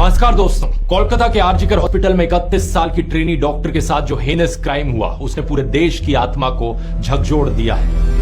नमस्कार दोस्तों, कोलकाता के आरजीकर हॉस्पिटल में 31 साल की ट्रेनी डॉक्टर के साथ जो हेनस क्राइम हुआ उसने पूरे देश की आत्मा को झकझोर दिया है।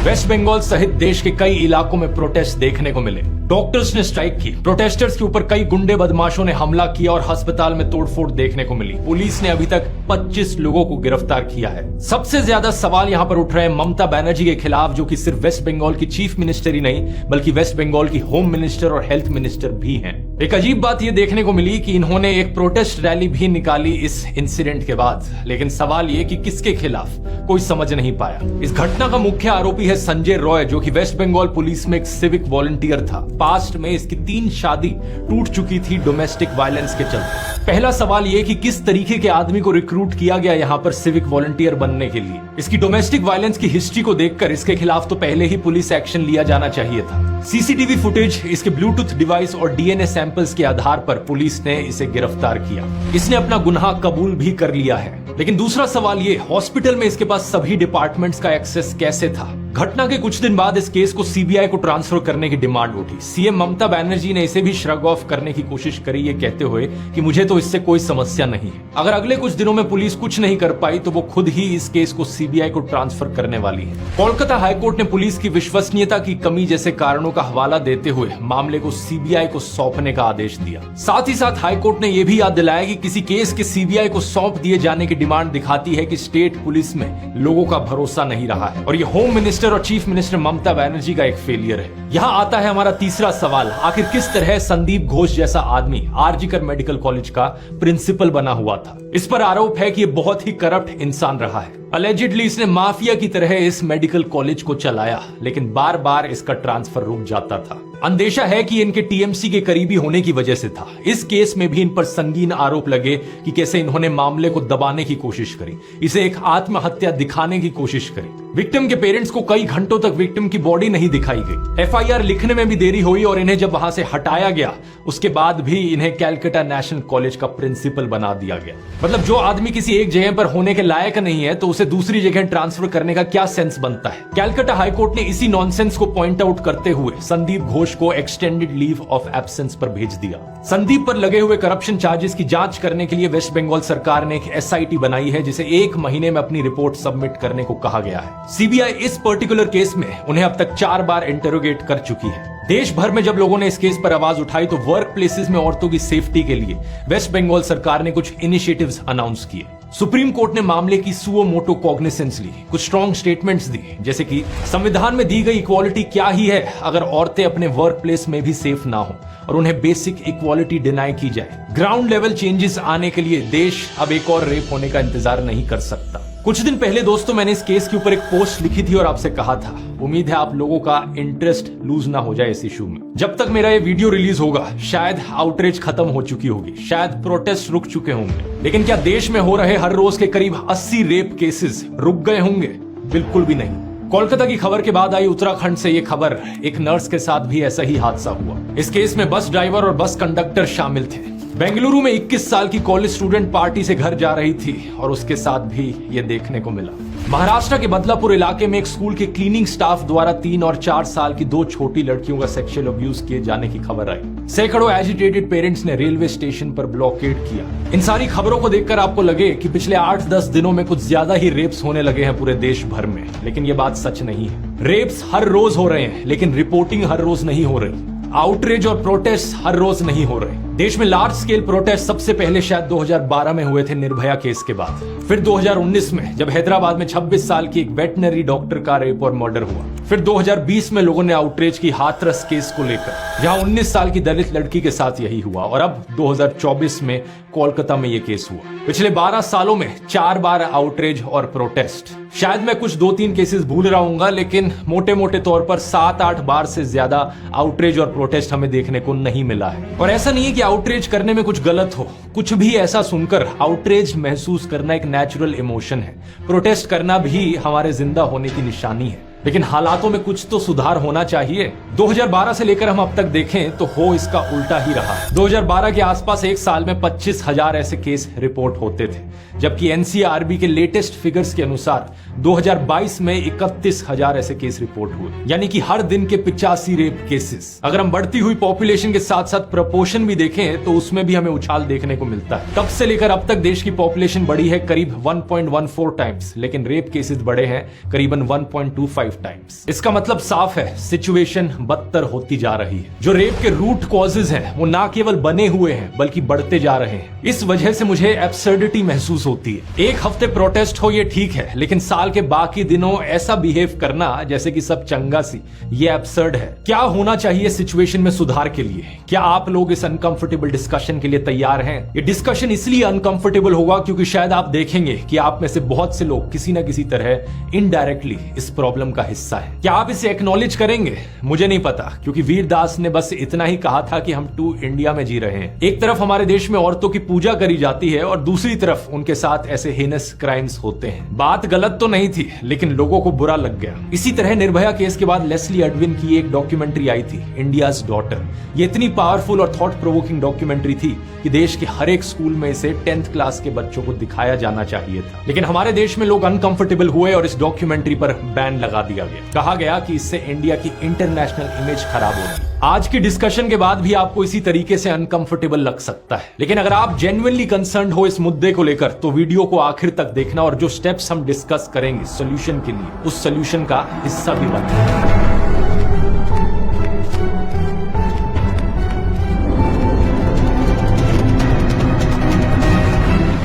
वेस्ट बंगाल सहित देश के कई इलाकों में प्रोटेस्ट देखने को मिले। डॉक्टर्स ने स्ट्राइक की, प्रोटेस्टर्स के ऊपर कई गुंडे बदमाशों ने हमला किया और अस्पताल में तोड़फोड़ देखने को मिली। पुलिस ने अभी तक 25 लोगों को गिरफ्तार किया है। सबसे ज्यादा सवाल यहाँ पर उठ रहे हैं ममता बनर्जी के खिलाफ, जो कि सिर्फ वेस्ट बंगाल की चीफ मिनिस्टर ही नहीं बल्कि वेस्ट बंगाल की होम मिनिस्टर और हेल्थ मिनिस्टर भी हैं। एक अजीब बात यह देखने को मिली कि इन्होंने एक प्रोटेस्ट रैली भी निकाली इस इंसिडेंट के बाद, लेकिन सवाल ये कि किसके खिलाफ कोई समझ नहीं पाया। इस घटना का मुख्य आरोपी है संजय रॉय, जो कि वेस्ट बंगाल पुलिस में एक सिविक वॉलंटियर था। पास्ट में इसकी 3 शादी टूट चुकी थी डोमेस्टिक वायलेंस के चलते। पहला सवाल यह कि किस तरीके के आदमी को रिक्रूट किया गया यहाँ पर सिविक वॉलंटियर बनने के लिए। इसकी डोमेस्टिक वायलेंस की हिस्ट्री को देखकर इसके खिलाफ तो पहले ही पुलिस एक्शन लिया जाना चाहिए था। सीसीटीवी फुटेज, इसके ब्लूटूथ डिवाइस और डीएनए सैंपल्स के आधार पर पुलिस ने इसे गिरफ्तार किया। इसने अपना गुनाह कबूल भी कर लिया है। लेकिन दूसरा सवाल ये, हॉस्पिटल में इसके पास सभी डिपार्टमेंट्स का एक्सेस कैसे था? घटना के कुछ दिन बाद इस केस को सीबीआई को ट्रांसफर करने की डिमांड उठी। सीएम ममता बनर्जी ने इसे भी श्रग ऑफ करने की कोशिश करी, ये कहते हुए कि मुझे तो इससे कोई समस्या नहीं है। अगर अगले कुछ दिनों में पुलिस कुछ नहीं कर पाई तो वो खुद ही इस केस को सीबीआई को ट्रांसफर करने वाली है। कोलकाता हाईकोर्ट ने पुलिस की विश्वसनीयता की कमी जैसे कारणों का हवाला देते हुए मामले को सीबीआई को सौंपने का आदेश दिया। साथ ही साथ हाईकोर्ट ने यह भी याद दिलाया कि किसी केस के सीबीआई को सौंप दिए जाने की डिमांड दिखाती है कि स्टेट पुलिस में लोगों का भरोसा नहीं रहा है और ये होम मिनिस्टर और चीफ मिनिस्टर ममता बनर्जी का एक फेलियर है। यहाँ आता है हमारा तीसरा सवाल, आखिर किस तरह संदीप घोष जैसा आदमी आरजीकर मेडिकल कॉलेज का प्रिंसिपल बना हुआ था? इस पर आरोप है कि ये बहुत ही करप्ट इंसान रहा है। अलेजिडली इसने माफिया की तरह इस मेडिकल कॉलेज को चलाया, लेकिन बार बार इसका ट्रांसफर रुक जाता था। अंदेशा है कि इनके टीएमसी के करीबी होने की वजह से था। इस केस में भी इन पर संगीन आरोप लगे कि कैसे इन्होंने मामले को दबाने की कोशिश करी, इसे एक आत्महत्या दिखाने की कोशिश करी। विक्टिम के पेरेंट्स को कई घंटों तक विक्टिम की बॉडी नहीं दिखाई गई। एफआईआर लिखने में भी देरी हुई और इन्हें जब वहां से हटाया गया उसके बाद भी इन्हें कैलकाटा नेशनल कॉलेज का प्रिंसिपल बना दिया गया। मतलब जो आदमी किसी एक जगह पर होने के लायक नहीं है तो उसे दूसरी जगह ट्रांसफर करने का क्या सेंस बनता है? कैलकाटा हाईकोर्ट ने इसी नॉनसेंस को पॉइंट आउट करते हुए संदीप घोष को एक्सटेंडेड लीव ऑफ एब्सेंस पर भेज दिया। संदीप पर लगे हुए करप्शन चार्जेस की जांच करने के लिए वेस्ट बंगाल सरकार ने एक एसआईटी बनाई है, जिसे 1 महीने में अपनी रिपोर्ट सबमिट करने को कहा गया है। सीबीआई इस पर्टिकुलर केस में उन्हें अब तक 4 बार इंटरोगेट कर चुकी है। देश भर में जब लोगों ने इस केस पर आवाज उठाई तो वर्क प्लेसेस में औरतों की सेफ्टी के लिए वेस्ट बंगाल सरकार ने कुछ इनिशिएटिव्स अनाउंस किए। सुप्रीम कोर्ट ने मामले की सुओ मोटो कॉग्निसेंस ली, कुछ स्ट्रॉन्ग स्टेटमेंट्स दी, जैसे कि संविधान में दी गई इक्वालिटी क्या ही है अगर औरतें अपने वर्क प्लेस में भी सेफ ना हो और उन्हें बेसिक इक्वालिटी डिनाई की जाए। ग्राउंड लेवल चेंजेस आने के लिए देश अब एक और रेप होने का इंतजार नहीं कर सकता। कुछ दिन पहले दोस्तों मैंने इस केस के ऊपर एक पोस्ट लिखी थी और आपसे कहा था, उम्मीद है आप लोगों का इंटरेस्ट लूज ना हो जाए इस इशू में। जब तक मेरा ये वीडियो रिलीज होगा शायद आउटरीच खत्म हो चुकी होगी, शायद प्रोटेस्ट रुक चुके होंगे, लेकिन क्या देश में हो रहे हर रोज के करीब 80 रेप केसेस रुक गए होंगे? बिल्कुल भी नहीं। कोलकाता की खबर के बाद आई उत्तराखंड से ये खबर, एक नर्स के साथ भी ऐसा ही हादसा हुआ। इस केस में बस ड्राइवर और बस कंडक्टर शामिल थे। बेंगलुरु में 21 साल की कॉलेज स्टूडेंट पार्टी से घर जा रही थी और उसके साथ भी ये देखने को मिला। महाराष्ट्र के बदलापुर इलाके में एक स्कूल के क्लीनिंग स्टाफ द्वारा 3 और 4 साल की 2 छोटी लड़कियों का सेक्सुअल अब्यूज किए जाने की खबर आई। सैकड़ों एजिटेटेड पेरेंट्स ने रेलवे स्टेशन पर ब्लॉकेड किया। इन सारी खबरों को देखकर आपको लगे कि पिछले 8-10 दिनों में कुछ ज्यादा ही रेप्स होने लगे हैं पूरे देश भर में, लेकिन ये बात सच नहीं है। रेप्स हर रोज हो रहे हैं, लेकिन रिपोर्टिंग हर रोज नहीं हो रही। आउटरीच और प्रोटेस्ट हर रोज नहीं हो रहे। देश में लार्ज स्केल प्रोटेस्ट सबसे पहले शायद 2012 में हुए थे निर्भया केस के बाद, फिर 2019 में जब हैदराबाद में 26 साल की एक वेटनरी डॉक्टर का रेप और मर्डर हुआ, फिर 2020 में लोगों ने आउटरीच की हाथरस केस को लेकर, जहां 19 साल की दलित लड़की के साथ यही हुआ, और अब 2024 में कोलकाता में यह केस हुआ। पिछले 12 सालों में 4 बार आउटरीच और प्रोटेस्ट। शायद मैं कुछ 2-3 केसेस भूल रहा हूंगा, लेकिन मोटे मोटे तौर पर 7-8 बार से ज्यादा आउटरीच और प्रोटेस्ट हमें देखने को नहीं मिला है। और ऐसा नहीं है कि आउटरीच करने में कुछ गलत हो, कुछ भी ऐसा सुनकर आउटरीच महसूस करना एक नेचुरल इमोशन है। प्रोटेस्ट करना भी हमारे जिंदा होने की निशानी है। लेकिन हालातों में कुछ तो सुधार होना चाहिए। 2012 से लेकर हम अब तक देखें तो हो इसका उल्टा ही रहा। 2012 के आसपास एक साल में 25,000 ऐसे केस रिपोर्ट होते थे, जबकि एनसीआरबी के लेटेस्ट फिगर्स के अनुसार 2022 में 31,000 ऐसे केस रिपोर्ट हुए, यानी कि हर दिन के 85 रेप केसेस। अगर हम बढ़ती हुई पॉपुलेशन के साथ साथ प्रपोर्शन भी देखें तो उसमें भी हमें उछाल देखने को मिलता है। तब से लेकर अब तक देश की पॉपुलेशन बढ़ी है करीब 1.14 टाइम्स, लेकिन रेप केसेस बढ़े हैं करीबन 1.25 टाइम्स। इसका मतलब साफ है, सिचुएशन बदतर होती जा रही है। जो रेप के रूट कॉजेज हैं वो ना केवल बने हुए हैं बल्कि बढ़ते जा रहे हैं। इस वजह से मुझे एब्सर्डिटी महसूस होती है। एक हफ्ते प्रोटेस्ट हो ये ठीक है, लेकिन साल के बाकी दिनों ऐसा बिहेव करना जैसे कि सब चंगा सी, ये एब्सर्ड है। क्या होना चाहिए सिचुएशन में सुधार के लिए? क्या आप लोग इस अनकंफर्टेबल डिस्कशन के लिए तैयार हैं? ये डिस्कशन इसलिए अनकंफर्टेबल होगा क्योंकि शायद आप देखेंगे कि आप में से बहुत से लोग किसी न किसी तरह इनडायरेक्टली इस प्रॉब्लम का हिस्सा है। क्या आप इसे एक्नॉलेज करेंगे? मुझे नहीं पता, क्योंकि वीर दास ने बस इतना ही कहा था कि हम टू इंडिया में जी रहे हैं। एक तरफ हमारे देश में औरतों की पूजा करी जाती है और दूसरी तरफ उनके साथ ऐसे हेनस क्राइम्स होते हैं। बात गलत तो नहीं थी, लेकिन लोगों को बुरा लग गया। इसी तरह निर्भया केस के बाद लेस्ली एडविन की एक डॉक्यूमेंट्री आई थी, इंडियाज डॉटर। ये इतनी पावरफुल और थॉट प्रोवोकिंग डॉक्यूमेंट्री थी कि देश के हर एक स्कूल में इसे 10th क्लास के बच्चों को दिखाया जाना चाहिए था। लेकिन हमारे देश में लोग अनकंफर्टेबल हुए और इस डॉक्यूमेंट्री पर बैन लगा दिया गया। कहा गया कि इससे इंडिया की इंटरनेशनल इमेज खराब होगी। आज की डिस्कशन के बाद भी आपको इसी तरीके से अनकंफर्टेबल लग सकता है, लेकिन अगर आप जेन्युइनली कंसर्न्ड हो इस मुद्दे को लेकर तो वीडियो को आखिर तक देखना और जो स्टेप्स हम डिस्कस करेंगे सॉल्यूशन के लिए, उस सॉल्यूशन का हिस्सा भी बनना।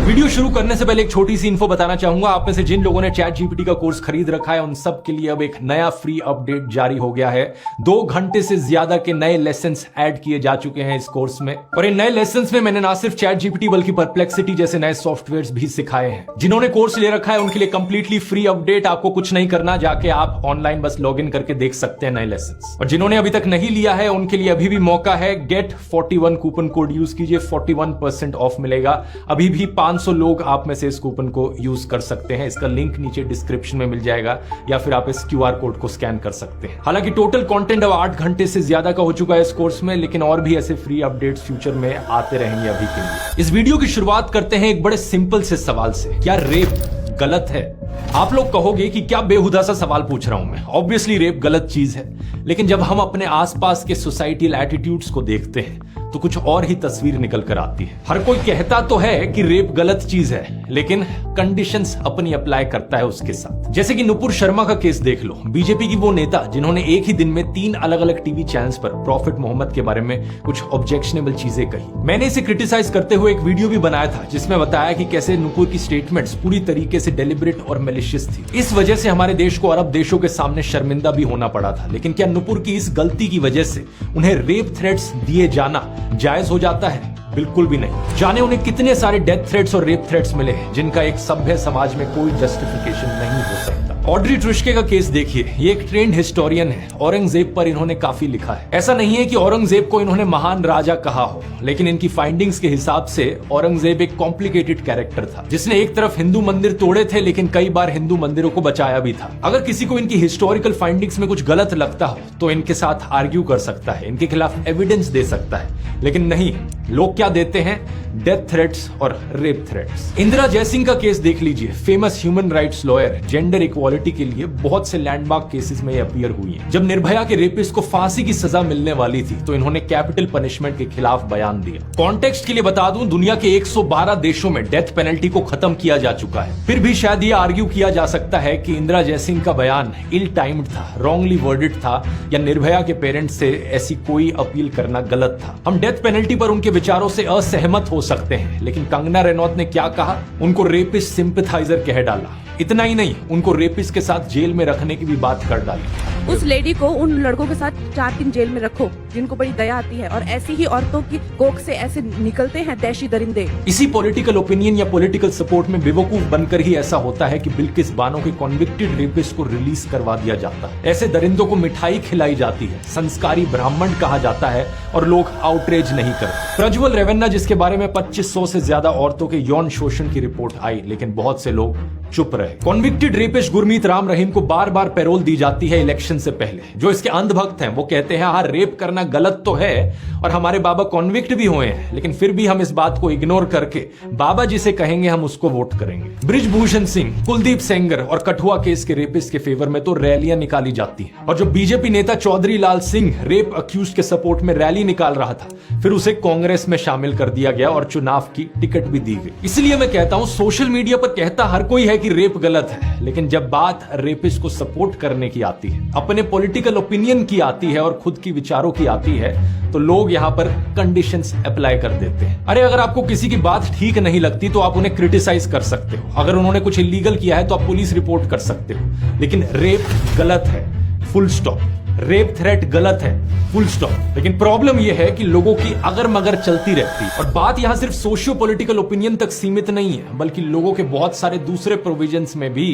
वीडियो शुरू करने से पहले एक छोटी सी इन्फो बताना चाहूंगा। आप में से जिन लोगों ने चैट जीपीटी का कोर्स खरीद रखा है उन सब के लिए अब एक नया फ्री अपडेट जारी हो गया है। 2 घंटे से ज्यादा के नए लेसन्स ऐड किए जा चुके हैं इस कोर्स में, और इन नए लेसन्स में मैंने ना सिर्फ चैट जीपीटी बल्कि परप्लेक्सिटी जैसे नए सॉफ्टवेयर्स भी सिखाए हैं। जिन्होंने कोर्स ले रखा है उनके लिए कंप्लीटली फ्री अपडेट, आपको कुछ नहीं करना, जाके आप ऑनलाइन बस लॉग इन करके देख सकते हैं नए लेसन्स। और जिन्होंने अभी तक नहीं लिया है उनके लिए अभी भी मौका है। गेट 41 कूपन कोड यूज कीजिए, 41% ऑफ मिलेगा। अभी भी 500 लोग आप में से इस कूपन को यूज कर सकते हैं। इसका लिंक नीचे डिस्क्रिप्शन में मिल जाएगा, या फिर आप इस क्यूआर कोड को स्कैन कर सकते हैं। हालांकि टोटल कंटेंट अब 8 घंटे से ज्यादा का हो चुका है इस कोर्स में, लेकिन और भी ऐसे फ्री अपडेट्स फ्यूचर में आते रहेंगे अभी के लिए। इस वीडियो की शुरुआत करते हैं एक बड़े सिंपल से सवाल से, क्या रेप गलत है? आप लोग कहोगे कि क्या बेहुदा सा सवाल पूछ रहा हूं मैं। ऑब्वियसली रेप गलत चीज है, लेकिन जब हम अपने आसपास के सोसाइटल एटीट्यूड्स को देखते हैं तो कुछ और ही तस्वीर निकल कर आती है। हर कोई कहता तो है कि रेप गलत चीज है, लेकिन कंडीशंस अपनी अप्लाई करता है उसके साथ। जैसे कि नुपुर शर्मा का केस देख लो। बीजेपी की वो नेता जिन्होंने एक ही दिन में 3 अलग अलग टीवी चैनल्स पर प्रॉफिट मोहम्मद के बारे में कुछ ऑब्जेक्शनेबल चीजें कही। मैंने इसे क्रिटिसाइज करते हुए एक वीडियो भी बनाया था जिसमें बताया कि कैसे नुपुर की स्टेटमेंट्स पूरी तरीके से डेलिब्रेट और मैलिशियस थी। इस वजह से हमारे देश को अरब देशों के सामने शर्मिंदा भी होना पड़ा था। लेकिन क्या नुपुर की इस गलती की वजह से उन्हें रेप थ्रेट्स दिए जाना जायज हो जाता है? बिल्कुल भी नहीं। जाने उन्हें कितने सारे डेथ थ्रेट्स और रेप थ्रेट्स मिले हैं जिनका एक सभ्य समाज में कोई जस्टिफिकेशन नहीं हो सकता। ऑड्री ट्रिश्के का केस देखिए, ये एक ट्रेंड हिस्टोरियन है। औरंगजेब पर इन्होंने काफी लिखा है। ऐसा नहीं है कि औरंगजेब को इन्होंने महान राजा कहा हो, लेकिन इनकी फाइंडिंग्स के हिसाब से औरंगजेब एक कॉम्प्लिकेटेड कैरेक्टर था जिसने एक तरफ हिंदू मंदिर तोड़े थे लेकिन कई बार हिंदू मंदिरों को बचाया भी था। अगर किसी को इनकी हिस्टोरिकल फाइंडिंग्स में कुछ गलत लगता हो तो इनके साथ आर्ग्यू कर सकता है, इनके खिलाफ एविडेंस दे सकता है, लेकिन नहीं, लोग क्या देते हैं? डेथ थ्रेट्स और रेप थ्रेट्स। इंदिरा जयसिंह का केस देख लीजिए। Famous human rights lawyer, gender equality के लिए बहुत से लैंडमार्क केसेस में अपीयर हुई है। जब निर्भया के रेपिस्ट को फांसी की सजा मिलने वाली थी तो इन्होंने कैपिटल पनिशमेंट के खिलाफ बयान दिया। कॉन्टेक्स्ट के लिए बता दूं, दुनिया के 112 देशों में डेथ पेनल्टी को खत्म किया जा चुका है। फिर भी शायद ये आर्ग्यू किया जा सकता है कि इंदिरा जयसिंह का बयान इल टाइम्ड था, रॉन्गली वर्डेड था, या निर्भया के पेरेंट्स से ऐसी कोई अपील करना गलत था। हम डेथ पेनल्टी पर उनके विचारों से असहमत हो सकते हैं, लेकिन कंगना रनौत ने क्या कहा? उनको रेपिस्ट सिंपैथाइजर कह डाला। इतना ही नहीं, उनको रेपिस्ट के साथ जेल में रखने की भी बात कर डाली। उस लेडी को उन लड़कों के साथ 4 दिन जेल में रखो जिनको बड़ी दया आती है, और ऐसी ही औरतों की कोख से ऐसे निकलते हैं दैशी दरिंदे। इसी पॉलिटिकल ओपिनियन या पॉलिटिकल सपोर्ट में बेवकूफ बनकर ही ऐसा होता है कि बिल्किस बानो के कॉन्विक्टेड रेपिस्ट को रिलीज करवा दिया जाता है। ऐसे दरिंदों को मिठाई खिलाई जाती है, संस्कारी ब्राह्मण कहा जाता है, और लोग आउटरेज नहीं करते। प्रज्वल रेवन्ना जिसके बारे में 2500 से ज्यादा औरतों के यौन शोषण की रिपोर्ट आई, लेकिन बहुत से लोग चुप रहे। कॉन्विक्टेड रेपिस्ट गुरमीत राम रहीम को बार बार पैरोल दी जाती है इलेक्शन से पहले। जो इसके अंधभक्त हैं वो कहते हैं हाँ रेप करना गलत तो है और हमारे बाबा कॉन्विक्ट भी हुए हैं, लेकिन फिर भी हम इस बात को इग्नोर करके बाबा जिसे कहेंगे हम उसको वोट करेंगे। बृजभूषण सिंह, कुलदीप सेंगर और कठुआ केस के रेपिस्ट के फेवर में तो रैलियां निकाली जाती हैं, और जो बीजेपी नेता चौधरी लाल सिंह रेप अक्यूज के सपोर्ट में रैली निकाल रहा था, फिर उसे कांग्रेस में शामिल कर दिया गया और चुनाव की टिकट भी दी गई। इसलिए मैं कहता हूं सोशल मीडिया पर कहता हर कोई है कि रेप गलत है, लेकिन जब बात रेपिस्ट को सपोर्ट करने की आती है, अपने पॉलिटिकल ओपिनियन की आती है और खुद की विचारों की आती है, तो लोग यहां पर कंडीशंस अप्लाई कर देते हैं। अरे अगर आपको किसी की बात ठीक नहीं लगती तो आप उन्हें क्रिटिसाइज कर सकते हो, अगर उन्होंने कुछ इलीगल किया है तो आप पुलिस रिपोर्ट कर सकते हो, लेकिन रेप गलत है, फुल स्टॉप। रेप थ्रेट गलत है, फुल स्टॉप। लेकिन प्रॉब्लम यह है कि लोगों की अगर मगर चलती रहती, और बात यहां सिर्फ सोशियो पॉलिटिकल ओपिनियन तक सीमित नहीं है, बल्कि लोगों के बहुत सारे दूसरे प्रोविजंस में भी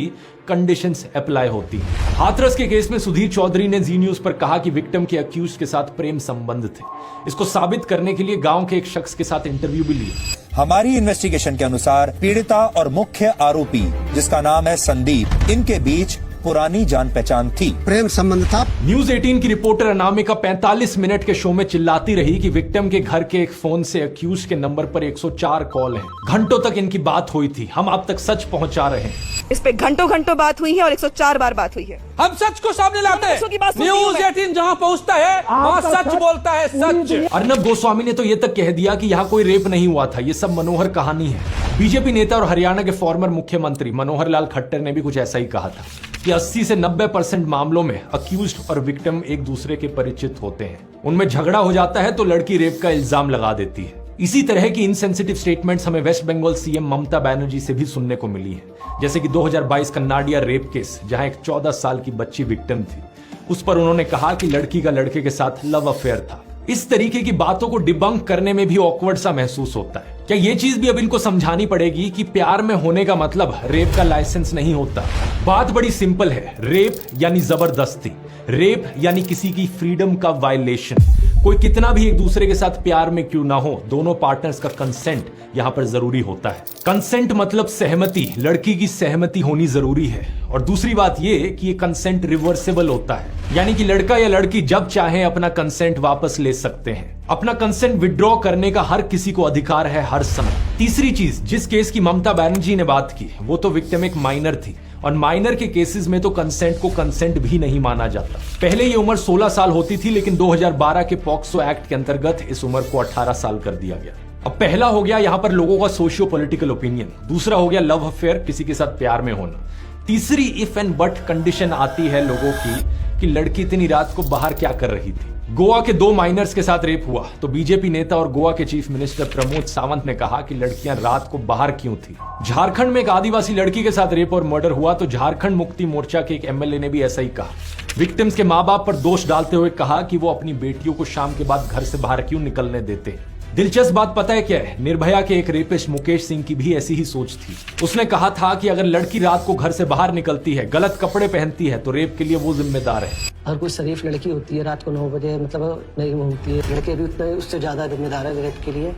कंडीशंस अप्लाई होती हैं। हाथरस के केस में सुधीर चौधरी ने जी न्यूज पर कहा कि विक्टिम के अक्यूज के साथ प्रेम संबंध थे। इसको साबित करने के लिए गांव के एक शख्स के साथ इंटरव्यू भी लिया। हमारी इन्वेस्टिगेशन के अनुसार पीड़िता और मुख्य आरोपी जिसका नाम है संदीप, इनके बीच पुरानी जान पहचान थी, प्रेम संबंध था। न्यूज 18 की रिपोर्टर अनामिका 45 मिनट के शो में चिल्लाती रही कि विक्टिम के घर के एक फोन से अक्यूज के नंबर पर 104 कॉल हैं। घंटों तक इनकी बात हुई थी, हम आप तक सच पहुंचा रहे हैं। इस पे घंटों बात हुई है और 104 बार बात हुई है। हम सच को सामने लाते हैं। न्यूज 18 जहां पहुंचता है वहां सच बोलता है, सच। अर्नब गोस्वामी ने तो ये तक कह दिया कि यहाँ कोई रेप नहीं हुआ था, ये सब मनोहर कहानी है। बीजेपी नेता और हरियाणा के फॉर्मर मुख्यमंत्री मनोहर लाल खट्टर ने भी कुछ ऐसा ही कहा था कि 80 से 90% मामलों में अक्यूज्ड और विक्टिम एक दूसरे के परिचित होते हैं। उनमें झगड़ा हो जाता है तो लड़की रेप का इल्जाम लगा देती है। इसी तरह की इनसेंसिटिव स्टेटमेंट्स हमें वेस्ट बंगाल सीएम ममता बनर्जी से भी सुनने को मिली है, जैसे कि 2022 का नाडिया रेप केस, जहां एक 14 साल की बच्ची विक्टिम थी। उस पर उन्होंने कहा कि लड़की का लड़के के साथ लव अफेयर था। इस तरीके की बातों को डिबंक करने में भी ऑकवर्ड सा महसूस होता है। क्या ये चीज भी अब इनको समझानी पड़ेगी कि प्यार में होने का मतलब रेप का लाइसेंस नहीं होता? बात बड़ी सिंपल है, रेप यानी जबरदस्ती, रेप यानी किसी की फ्रीडम का वायलेशन। कोई कितना भी एक दूसरे के साथ प्यार में क्यों ना हो, दोनों पार्टनर्स का कंसेंट यहां पर जरूरी होता है। कंसेंट मतलब सहमति, लड़की की सहमति होनी जरूरी है। और दूसरी बात ये कि ये कंसेंट रिवर्सेबल होता है, यानी कि लड़का या लड़की जब चाहे अपना कंसेंट वापस ले सकते हैं। अपना कंसेंट विड्रॉ करने का हर किसी को अधिकार है हर समय। तीसरी चीज, जिस केस की ममता बनर्जी ने बात की, वो तो विक्टिम एक माइनर थी, और माइनर के केसेस में तो कंसेंट को कंसेंट भी नहीं माना जाता। पहले ये उम्र 16 साल होती थी, लेकिन 2012 के पॉक्सो एक्ट के अंतर्गत इस उम्र को 18 साल कर दिया गया। अब पहला हो गया यहाँ पर लोगों का सोशियो पॉलिटिकल ओपिनियन, दूसरा हो गया लव अफेयर, किसी के साथ प्यार में होना, तीसरी इफ एंड बट कंडीशन आती है लोगों की कि लड़की इतनी रात को बाहर क्या कर रही थी। गोवा के 2 माइनर्स के साथ रेप हुआ तो बीजेपी नेता और गोवा के चीफ मिनिस्टर प्रमोद सावंत ने कहा कि लड़कियां रात को बाहर क्यों थी। झारखंड में एक आदिवासी लड़की के साथ रेप और मर्डर हुआ तो झारखंड मुक्ति मोर्चा के एक एमएलए ने भी ऐसा ही कहा। विक्टिम्स के मां बाप पर दोष डालते हुए कहा कि वो अपनी बेटियों को शाम के बाद घर से बाहर क्यों निकलने देते हैं। दिलचस्प बात पता है क्या है? निर्भया के एक रेपिस्ट मुकेश सिंह की भी ऐसी ही सोच थी। उसने कहा था कि अगर लड़की रात को घर से बाहर निकलती है, गलत कपड़े पहनती है, तो रेप के लिए वो जिम्मेदार है। हर कोई शरीफ लड़की होती है, रात को 9 बजे मतलब नहीं होती है। लड़के भी उतने उससे ज्यादा जिम्मेदार है रेप के लिए,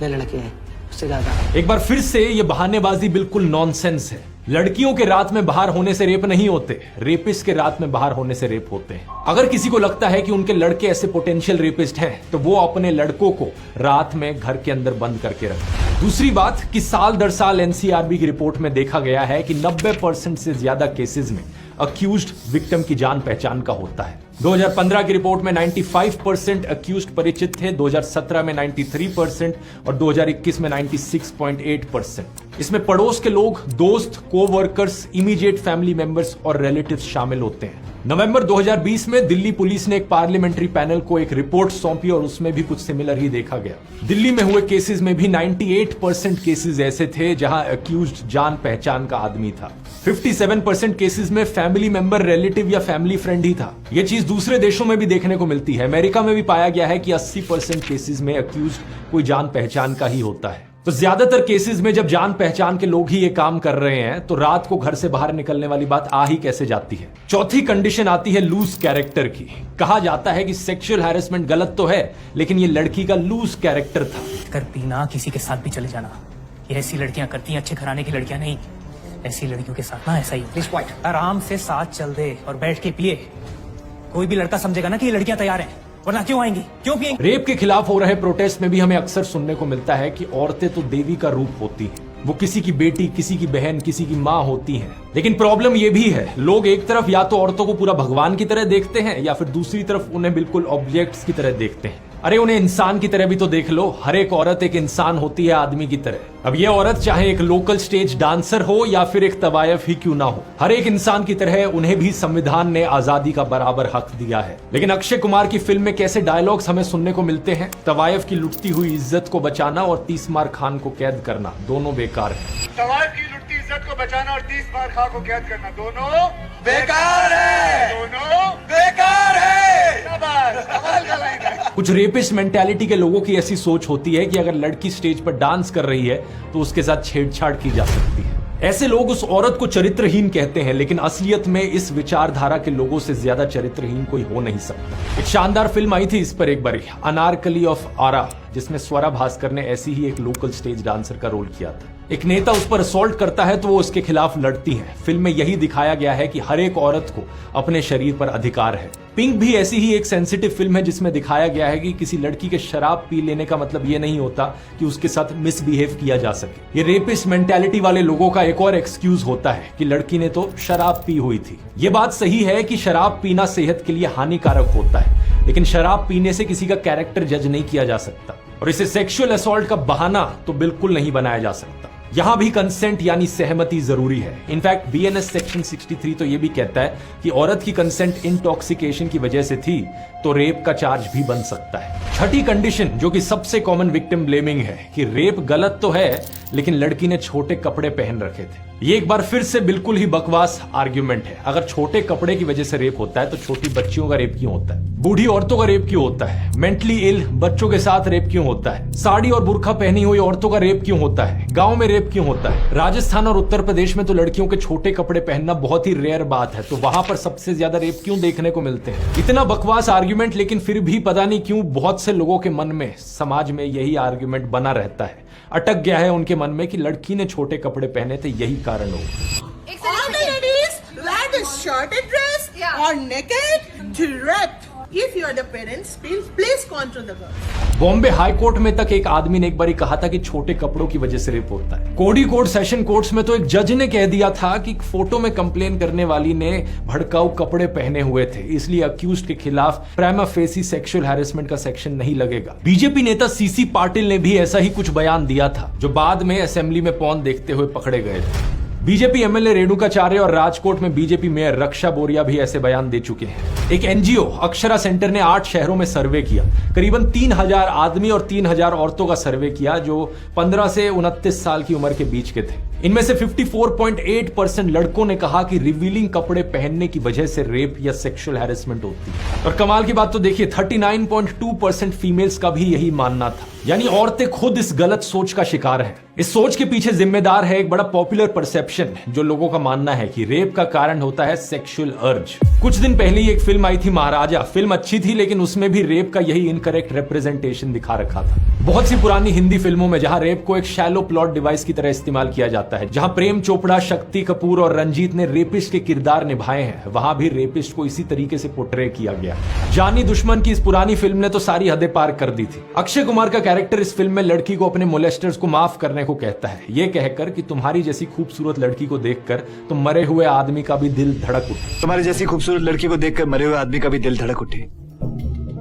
ये लड़के हैं उससे ज्यादा। एक बार फिर से ये बहानेबाजी बिल्कुल नॉनसेंस है। लड़कियों के रात में बाहर होने से रेप नहीं होते, रेपिस्ट के रात में बाहर होने से रेप होते हैं। अगर किसी को लगता है कि उनके लड़के ऐसे पोटेंशियल रेपिस्ट हैं, तो वो अपने लड़कों को रात में घर के अंदर बंद करके रखें। दूसरी बात कि साल दर साल एनसीआरबी की रिपोर्ट में देखा गया है कि 90% से ज्यादा केसेस में अक्यूज्ड विक्टिम की जान पहचान का होता है। 2015 की रिपोर्ट में 95% अक्यूज्ड परिचित थे, 2017 में 93% और 2021 में 96.8%। इसमें पड़ोस के लोग, दोस्त, कोवर्कर्स, इमीडिएट फैमिली मेंबर्स और रिलेटिव्स शामिल होते हैं। नवंबर 2020 में दिल्ली पुलिस ने एक पार्लियामेंट्री पैनल को एक रिपोर्ट सौंपी और उसमें भी कुछ सिमिलर ही देखा गया। दिल्ली में हुए केसेस में भी 98% केसेस ऐसे थे जहां अक्यूज्ड जान पहचान का आदमी था। 57% केसेस में फैमिली मेंबर, रिलेटिव या फैमिली फ्रेंड ही था। यह चीज दूसरे देशों में भी देखने को मिलती है। अमेरिका में भी पाया गया है कि 80% केसेस में अक्यूज्ड कोई जान पहचान का ही होता है। तो ज्यादातर केसेस में जब जान पहचान के लोग ही ये काम कर रहे हैं, तो रात को घर से बाहर निकलने वाली बात आ ही कैसे जाती है। चौथी कंडीशन आती है लूज कैरेक्टर की। कहा जाता है कि सेक्सुअल हैरेसमेंट गलत तो है, लेकिन ये लड़की का लूज कैरेक्टर था। कर पीना, किसी के साथ भी चले जाना, ये ऐसी लड़कियां करती हैं, अच्छे घराने की लड़कियां नहीं। ऐसी लड़कियों के साथ ना ऐसा ही प्लीज क्वाइट आराम से साथ चल दे और बैठ के पिए। कोई भी लड़का समझेगा ना कि ये लड़कियां तैयार हैं, वरना क्यों आएंगी, क्यों पिएंगी। रेप के खिलाफ हो रहे प्रोटेस्ट में भी हमें अक्सर सुनने को मिलता है कि औरतें तो देवी का रूप होती हैं, वो किसी की बेटी, किसी की बहन, किसी की माँ होती हैं। लेकिन प्रॉब्लम ये भी है, लोग एक तरफ या तो औरतों को पूरा भगवान की तरह देखते हैं या फिर दूसरी तरफ उन्हें बिल्कुल ऑब्जेक्ट्स की तरह देखते हैं। अरे उन्हें इंसान की तरह भी तो देख लो, हर एक औरत एक इंसान होती है आदमी की तरह। अब ये औरत चाहे एक लोकल स्टेज डांसर हो या फिर एक तवायफ ही क्यों ना हो, हर एक इंसान की तरह उन्हें भी संविधान ने आजादी का बराबर हक दिया है। लेकिन अक्षय कुमार की फिल्म में कैसे डायलॉग्स हमें सुनने को मिलते हैं, तवायफ की लुटती हुई इज्जत को बचाना और 30 मार खान को कैद करना दोनों बेकार है। तवायफ की लुटती इज्जत को बचाना और 30 मार खान को कैद करना दोनों बेकार है, दोनों बेकार है। शाबाश, कमाल का लाइन है। कुछ रेपिस्ट मेंटालिटी के लोगों की ऐसी सोच होती है कि अगर लड़की स्टेज पर डांस कर रही है तो उसके साथ छेड़छाड़ की जा सकती है। ऐसे लोग उस औरत को चरित्रहीन कहते हैं, लेकिन असलियत में इस विचारधारा के लोगों से ज्यादा चरित्रहीन कोई हो नहीं सकता। एक शानदार फिल्म आई थी इस पर एक बारी, अनारकली ऑफ आरा, जिसमें स्वरा भास्कर ने ऐसी ही एक लोकल स्टेज डांसर का रोल किया था। एक नेता उस पर असॉल्ट करता है तो वो उसके खिलाफ लड़ती है। फिल्म में यही दिखाया गया है कि हर एक औरत को अपने शरीर पर अधिकार है। पिंक भी ऐसी ही एक सेंसिटिव फिल्म है जिसमें दिखाया गया है कि किसी लड़की के शराब पी लेने का मतलब ये नहीं होता कि उसके साथ मिसबिहेव किया जा सके। ये रेपिस्ट मेंटालिटी वाले लोगों का एक और एक्सक्यूज होता है कि लड़की ने तो शराब पी हुई थी। ये बात सही है कि शराब पीना सेहत के लिए हानिकारक होता है, लेकिन शराब पीने से किसी का कैरेक्टर जज नहीं किया जा सकता और इसे सेक्सुअल असॉल्ट का बहाना तो बिल्कुल नहीं बनाया जा सकता। यहां भी कंसेंट यानी सहमति जरूरी है। इनफैक्ट बीएनएस सेक्शन 63 तो यह भी कहता है कि औरत की कंसेंट इंटॉक्सिकेशन की वजह से थी तो रेप का चार्ज भी बन सकता है। छठी कंडीशन, जो कि सबसे कॉमन विक्टिम ब्लेमिंग है, कि रेप गलत तो है लेकिन लड़की ने छोटे कपड़े पहन रखे थे। ये एक बार फिर से बिल्कुल ही बकवास आर्ग्यूमेंट है। अगर छोटे कपड़े की वजह से रेप होता है तो छोटी बच्चियों का रेप क्यों होता है? बूढ़ी औरतों का रेप क्यों होता है? मेंटली इल बच्चों के साथ रेप क्यों होता है? साड़ी और बुर्का पहनी हुई औरतों का रेप क्यों होता है? गांव में रेप क्यों होता है? राजस्थान और उत्तर प्रदेश में तो लड़कियों के छोटे कपड़े पहनना बहुत ही रेयर बात है, तो वहां पर सबसे ज्यादा रेप क्यों देखने को मिलते हैं? इतना बकवास आर्ग्यूमेंट, लेकिन फिर भी पता नहीं क्यों बहुत से लोगों के मन में, समाज में यही आर्ग्यूमेंट बना रहता है। अटक गया है उनके मन में कि लड़की ने छोटे कपड़े पहने थे, यही कारण हो। All the ladies wear the shorted dress or naked direct. If you are the parents, please control the girl. Bombay high court में तक एक आदमी ने एक बार कहा था कि छोटे कपड़ों की वजह से रेप होता है। कोडी कोर्ट, सेशन कोर्ट्स में तो एक जज ने कह दिया था कि फोटो में कंप्लेन करने वाली ने भड़काऊ कपड़े पहने हुए थे, इसलिए अक्यूज्ड के खिलाफ प्राइमा फेसी सेक्सुअल हैरेसमेंट का सेक्शन नहीं लगेगा। बीजेपी नेता सीसी पाटिल ने भी ऐसा ही कुछ बयान दिया था, जो बाद में असेंबली में पॉन देखते हुए पकड़े गए थे। बीजेपी एमएलए रेणुकाचार्य और राजकोट में बीजेपी मेयर रक्षा बोरिया भी ऐसे बयान दे चुके हैं। एक एनजीओ अक्षरा सेंटर ने 8 शहरों में सर्वे किया, करीबन 3000 आदमी और 3000 औरतों का सर्वे किया जो 15 से 29 साल की उम्र के बीच के थे। इनमें से 54.8% लड़कों ने कहा कि रिवीलिंग कपड़े पहनने की वजह से रेप या सेक्सुअल हैरेसमेंट होती है। और कमाल की बात तो देखिए, 39.2% फीमेल्स का भी यही मानना था। यानी औरतें खुद इस गलत सोच का शिकार हैं। इस सोच के पीछे जिम्मेदार है एक बड़ा पॉपुलर परसेप्शन, जो लोगों का मानना है कि रेप का कारण होता है सेक्सुअल अर्ज। कुछ दिन पहले ही एक फिल्म आई थी महाराजा। फिल्म अच्छी थी, लेकिन उसमें भी रेप का यही इनकरेक्ट रिप्रेजेंटेशन दिखा रखा था। बहुत सी पुरानी हिंदी फिल्मों में जहां रेप को एक शैलो प्लॉट डिवाइस की तरह इस्तेमाल किया जाता है, जहां प्रेम चोपड़ा, शक्ति कपूर और रंजीत ने रेपिस्ट के किरदार निभाए हैं, वहां भी रेपिस्ट को इसी तरीके से पोर्ट्रे किया गया। जानी दुश्मन की इस पुरानी फिल्म ने तो सारी हदें पार कर दी थी। अक्षय कुमार का कैरेक्टर इस फिल्म में लड़की को अपने मोलेस्टर्स को माफ करने को कहता है, ये कहकर कि तुम्हारी जैसी खूबसूरत लड़की को देखकर तो मरे हुए आदमी का भी दिल धड़क उठे। तुम्हारी जैसी खूबसूरत लड़की को देखकर मरे हुए आदमी का भी दिल धड़क उठे,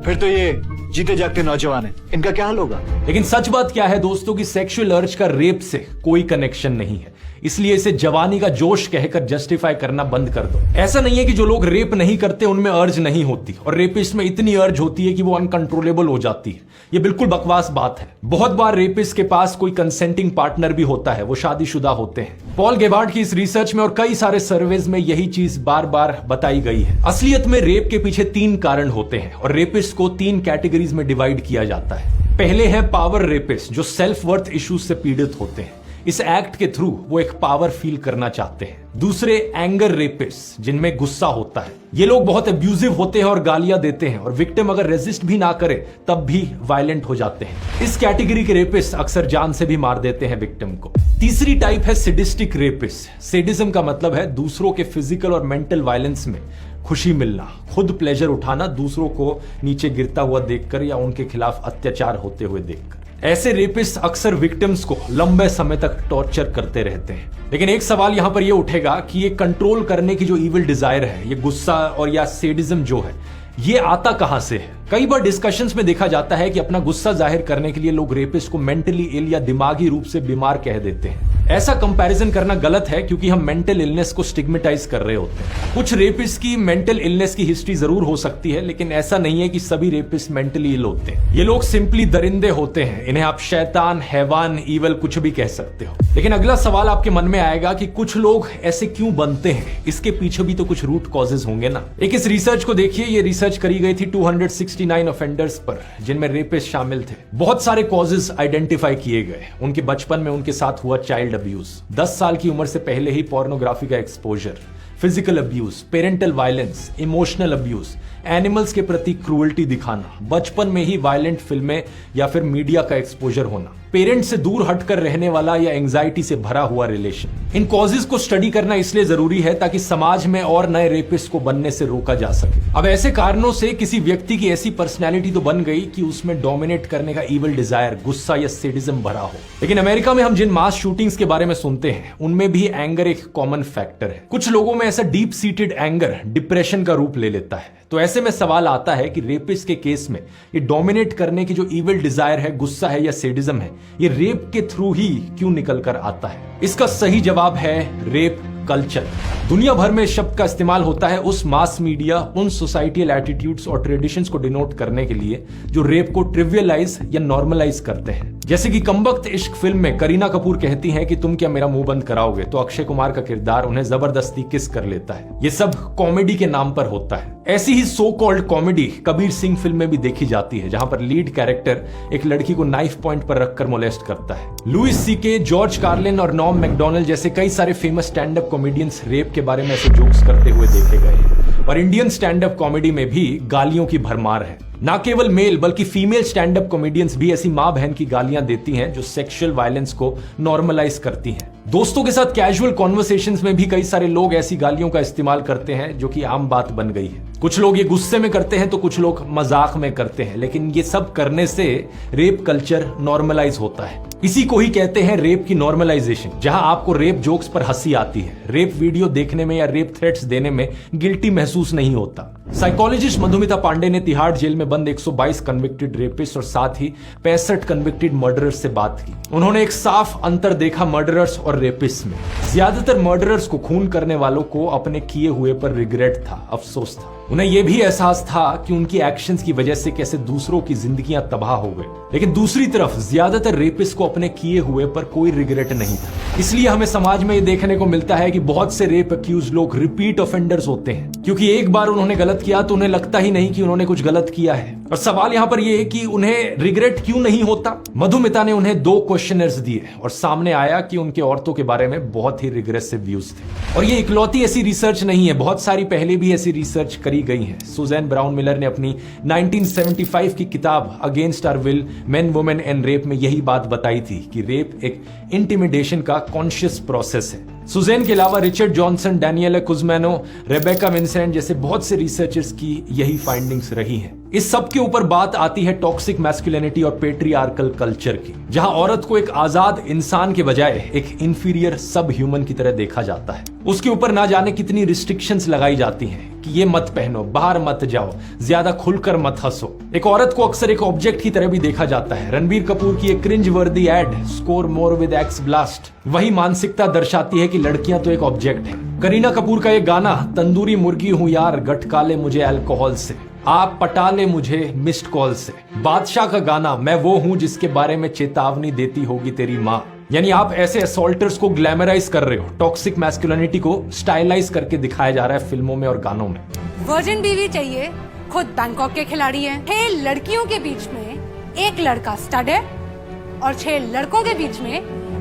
फिर तो ये जीते जागते नौजवान है, इनका क्या हाल होगा? लेकिन सच बात क्या है दोस्तों कि सेक्सुअल अर्ज का रेप से कोई कनेक्शन नहीं है, इसलिए इसे जवानी का जोश कहकर जस्टिफाई करना बंद कर दो। ऐसा नहीं है कि जो लोग रेप नहीं करते उनमें अर्ज नहीं होती, और रेपिस्ट में इतनी अर्ज होती है कि वो अनकंट्रोलेबल हो जाती है। ये बिल्कुल बकवास बात है। बहुत बार रेपिस्ट के पास कोई कंसेंटिंग पार्टनर भी होता है, वो शादीशुदा होते हैं। पॉल गेबार्ड की इस रिसर्च में और कई सारे सर्वेज में यही चीज बार बार बताई गई है। असलियत में रेप के पीछे 3 कारण होते हैं और रेपिस्ट को 3 कैटेगरीज में डिवाइड किया जाता है। पहले है पावर रेपिस्ट, जो सेल्फ वर्थ इश्यूज से पीड़ित होते हैं। इस एक्ट के थ्रू वो एक पावर फील करना चाहते हैं। दूसरे एंगर रेपिस्ट, जिनमें गुस्सा होता है। ये लोग बहुत अब्यूजिव होते हैं और गालियां देते हैं, और विक्टिम अगर रेजिस्ट भी ना करे तब भी वायलेंट हो जाते हैं। इस कैटेगरी के रेपिस्ट अक्सर जान से भी मार देते हैं विक्टिम को। तीसरी टाइप है सेडिस्टिक रेपिस्ट। सेडिज्म का मतलब है दूसरों के फिजिकल और मेंटल वायलेंस में खुशी मिलना, खुद प्लेजर उठाना दूसरों को नीचे गिरता हुआ देखकर या उनके खिलाफ अत्याचार होते हुए देखकर। ऐसे रेपिस्ट अक्सर विक्टिम्स को लंबे समय तक टॉर्चर करते रहते हैं। लेकिन एक सवाल यहां पर यह उठेगा कि ये कंट्रोल करने की जो इविल डिजायर है, ये गुस्सा और या सेडिज्म जो है, ये आता कहां से है? कई बार डिस्कशंस में देखा जाता है कि अपना गुस्सा जाहिर करने के लिए लोग रेपिस्ट को मेंटली इल या दिमागी रूप से बीमार कह देते हैं। ऐसा कंपैरिजन करना गलत है क्योंकि हम मेंटल इलनेस को स्टिग्मेटाइज कर रहे होते हैं। कुछ रेपिस्ट की मेंटल इलनेस की हिस्ट्री जरूर हो सकती है, लेकिन ऐसा नहीं है कि सभी रेपिस्ट मेंटली इल होते हैं। ये लोग सिंपली दरिंदे होते हैं। इन्हें आप शैतान, हैवान, ईवल कुछ भी कह सकते हो। लेकिन अगला सवाल आपके मन में आएगा कि कुछ लोग ऐसे क्यों बनते हैं? इसके पीछे भी तो कुछ रूट कॉजेज होंगे ना। एक इस रिसर्च को देखिए। ये रिसर्च करी गई थी 269 ऑफेंडर्स पर, जिनमें रेपिस्ट शामिल थे। बहुत सारे कॉजेज आइडेंटिफाई किए गए। उनके बचपन में उनके साथ हुआ चाइल्ड अब्यूज, 10 साल की उम्र से पहले ही पोर्नोग्राफी का exposure, physical abuse, parental violence, emotional abuse, animals के प्रति क्रूअल्टी दिखाना, बचपन में ही वायलेंट फिल्में या फिर मीडिया का एक्सपोजर होना, पेरेंट्स से दूर हटकर रहने वाला या एंजाइटी से भरा हुआ रिलेशन। इन कॉजेज को स्टडी करना इसलिए जरूरी है ताकि समाज में और नए रेपिस्ट को बनने से रोका जा सके। अब ऐसे कारणों से किसी व्यक्ति की ऐसी पर्सनैलिटी तो बन गई कि उसमें डोमिनेट करने का इविल डिजायर, गुस्सा या सेडिज्म भरा हो। लेकिन अमेरिका में हम जिन मास शूटिंग्स के बारे में सुनते हैं, उनमें भी एंगर एक कॉमन फैक्टर है। कुछ लोगों में ऐसा डीप सीटेड एंगर डिप्रेशन का रूप ले लेता है। तो ऐसे में सवाल आता है कि रेपिस्ट के केस में ये डोमिनेट करने की जो इविल डिजायर है, गुस्सा है या सेडिज्म है, ये रेप के थ्रू ही क्यों निकल कर आता है? इसका सही जवाब है रेप कल्चर। दुनिया भर में इस शब्द का इस्तेमाल होता है उस मास मीडिया, उन सोसाइटियल एटीट्यूड्स और ट्रेडिशंस को डिनोट करने के लिए जो रेप को ट्रिवियलाइज या नॉर्मलाइज करते हैं। जैसे कि कमबख्त इश्क फिल्म में करीना कपूर कहती हैं कि तुम क्या मेरा मुंह बंद कराओगे, तो अक्षय कुमार का किरदार उन्हें जबरदस्ती किस कर लेता है। ये सब कॉमेडी के नाम पर होता है। ऐसी ही so called comedy Kabir Singh film में भी देखी जाती है, जहां पर लीड कैरेक्टर एक लड़की को नाइफ पॉइंट पर रखकर मोलेस्ट करता है। लुइस सीके, जॉर्ज कार्लिन और नॉम मैकडोनल्ड जैसे कई सारे famous stand up comedians rape के बारे में ऐसे जोक्स करते हुए देखे गए। और इंडियन स्टैंड अप कॉमेडी में भी गालियों की भरमार है। ना केवल मेल बल्कि फीमेल स्टैंड अप कॉमेडियंस भी ऐसी मां बहन की गालियां देती हैं जो सेक्सुअल वायलेंस को नॉर्मलाइज करती हैं। दोस्तों के साथ कैजुअल कॉन्वर्सेशंस में भी कई सारे लोग ऐसी गालियों का इस्तेमाल करते हैं जो कि आम बात बन गई है। कुछ लोग ये गुस्से में करते हैं तो कुछ लोग मजाक में करते हैं, लेकिन ये सब करने से रेप कल्चर नॉर्मलाइज होता है। इसी को ही कहते हैं रेप की नॉर्मलाइजेशन, जहां आपको रेप जोक्स पर हंसी आती है, रेप वीडियो देखने में या रेप थ्रेट्स देने में गिल्टी महसूस नहीं होता। साइकोलॉजिस्ट मधुमिता पांडे ने तिहाड़ जेल में बंद 122 कन्विक्टेड रेपिस्ट और साथ ही 65 कन्विक्टेड मर्डरर्स से बात की। उन्होंने एक साफ अंतर देखा मर्डरर्स और रेपिस्ट में। ज्यादातर मर्डरर्स को खून करने वालों को अपने किए हुए पर रिग्रेट था, अफसोस था। उन्हें यह भी एहसास था कि उनकी एक्शंस की वजह से कैसे दूसरों की जिंदगियां तबाह हो गई। लेकिन दूसरी तरफ ज्यादातर रेपिस्ट को अपने किए हुए पर कोई रिग्रेट नहीं था। इसलिए हमें समाज में ये देखने को मिलता है कि बहुत से रेप अक्यूज लोग रिपीट ऑफेंडर्स होते हैं, क्योंकि एक बार उन्होंने गलत किया तो उन्हें लगता ही नहीं कि उन्होंने कुछ गलत किया है। और सवाल यहाँ पर यह है कि उन्हें रिग्रेट क्यों नहीं होता। मधुमिता ने उन्हें 2 क्वेश्चनर्स दिए और सामने आया कि उनके औरतों के बारे में बहुत ही रिग्रेसिव व्यूज थे। और ये इकलौती ऐसी रिसर्च नहीं है, बहुत सारी पहले भी ऐसी रिसर्च करी गई है। सुजैन ब्राउन मिलर ने अपनी 1975 की किताब against our will men women and rape में यही बात बताई थी कि रेप एक इंटिमिडेशन का कॉन्शियस प्रोसेस है। सुजैन के अलावा रिचर्ड जॉनसन, डैनियला कुज़मैनो, रेबेका विंसेंट जैसे बहुत से रिसर्चर्स की यही फाइंडिंग्स रही हैं। इस सब के ऊपर बात आती है टॉक्सिक मैस्कुलिनिटी और पेट्रियार्कल कल्चर की, जहां औरत को एक आजाद इंसान के बजाय एक इंफीरियर सब ह्यूमन की तरह देखा जाता है। उसके ऊपर ना जाने कितनी रिस्ट्रिक्शंस लगाई जाती हैं कि ये मत पहनो, बाहर मत जाओ, ज्यादा खुलकर मत हंसो। एक औरत को अक्सर एक ऑब्जेक्ट की तरह भी देखा जाता है। रणबीर कपूर की एक cringe worthy ad, score more with x blast, वही मानसिकता दर्शाती है कि लड़कियां तो एक ऑब्जेक्ट है। करीना कपूर का ये गाना, तंदूरी मुर्गी हूं यार, गटका ले मुझे अल्कोहल से, आप पटा ले मुझे मिस्ड कॉल से। बादशाह का गाना, मैं वो हूं जिसके बारे में चेतावनी देती होगी तेरी माँ। यानी आप ऐसे असॉल्टर्स को ग्लैमराइज कर रहे हो। टॉक्सिक मैस्कुलिनिटी को स्टाइलाइज करके दिखाया जा रहा है फिल्मों में और गानों में। वर्जिन बीवी चाहिए, खुद बैंकॉक के खिलाड़ी हैं। 6 लड़कियों के बीच में एक लड़का स्टड है और 6 लड़कों के बीच में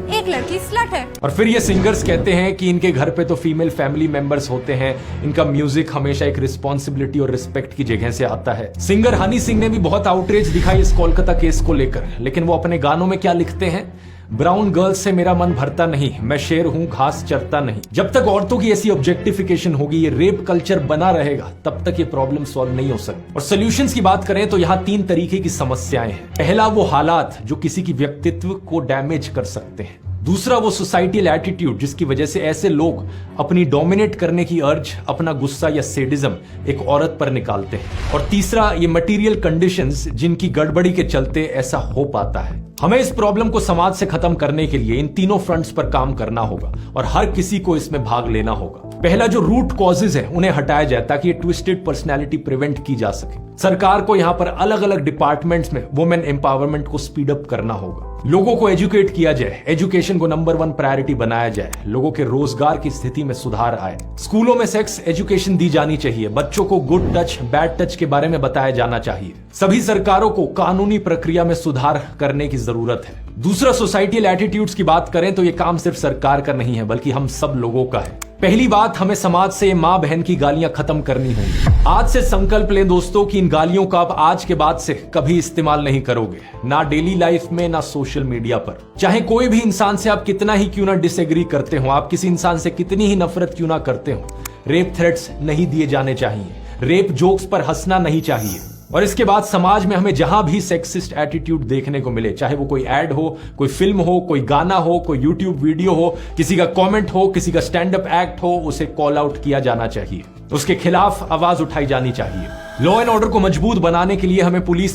एक लड़की स्लट है। और फिर ये सिंगर्स कहते हैं कि इनके घर पे तो फीमेल फैमिली मेंबर्स होते हैं, इनका म्यूजिक हमेशा एक रिस्पॉन्सिबिलिटी और रिस्पेक्ट की जगह से आता है। सिंगर हनी सिंह ने भी बहुत आउटरीच दिखाई इस कोलकाता केस को लेकर, लेकिन वो अपने गानों में क्या लिखते हैं ब्राउन गर्ल्स से मेरा मन भरता नहीं, मैं शेर हूं घास चरता नहीं। जब तक औरतों की ऐसी ऑब्जेक्टिफिकेशन होगी, ये रेप कल्चर बना रहेगा, तब तक ये प्रॉब्लम सॉल्व नहीं हो सकती। और सॉल्यूशंस की बात करें तो यहाँ 3 तरीके की समस्याएं हैं। पहला वो हालात जो किसी की व्यक्तित्व को डैमेज कर सकते हैं। दूसरा वो सोसाइटल एटीट्यूड जिसकी वजह से ऐसे लोग अपनी डोमिनेट करने की अर्ज, अपना गुस्सा या सेडिज्म एक औरत पर निकालते हैं। और तीसरा ये मटेरियल कंडीशंस जिनकी गड़बड़ी के चलते ऐसा हो पाता है। हमें इस प्रॉब्लम को समाज से खत्म करने के लिए इन तीनों फ्रंट्स पर काम करना होगा और हर किसी को इसमें भाग लेना होगा। पहला जो रूट कॉजेज है उन्हें हटाया जाए ताकि ये ट्विस्टेड पर्सनैलिटी प्रिवेंट की जा सके। सरकार को यहां पर अलग अलग डिपार्टमेंट्स में वुमेन एम्पावरमेंट को स्पीड अप करना होगा। लोगों को एजुकेट किया जाए, एजुकेशन को नंबर 1 प्रायोरिटी बनाया जाए, लोगों के रोजगार की स्थिति में सुधार आए। स्कूलों में सेक्स एजुकेशन दी जानी चाहिए, बच्चों को गुड टच बैड टच के बारे में बताया जाना चाहिए। सभी सरकारों को कानूनी प्रक्रिया में सुधार करने की जरूरत है। दूसरा सोसाइटल एटीट्यूड्स की बात करें तो ये काम सिर्फ सरकार का नहीं है बल्कि हम सब लोगों का है। पहली बात, हमें समाज से माँ बहन की गालियां खत्म करनी होंगी। आज से संकल्प लें दोस्तों कि इन गालियों का आप आज के बाद से कभी इस्तेमाल नहीं करोगे, ना डेली लाइफ में ना सोशल मीडिया पर। चाहे कोई भी इंसान से आप कितना ही क्यों ना डिसएग्री करते हो, आप किसी इंसान से कितनी ही नफरत क्यों ना करते हो, रेप थ्रेट्स नहीं दिए जाने चाहिए, रेप जोक्स पर हंसना नहीं चाहिए। और इसके बाद समाज में हमें जहां भी सेक्सिस्ट एटीट्यूड देखने को मिले, चाहे वो कोई एड हो, कोई फिल्म हो, कोई गाना हो, कोई यूट्यूब वीडियो हो, किसी का कमेंट हो, किसी का स्टैंड अप एक्ट हो, उसे कॉल आउट किया जाना चाहिए, उसके खिलाफ आवाज उठाई जानी चाहिए। लॉ एंड ऑर्डर को मजबूत बनाने के लिए हमें पुलिस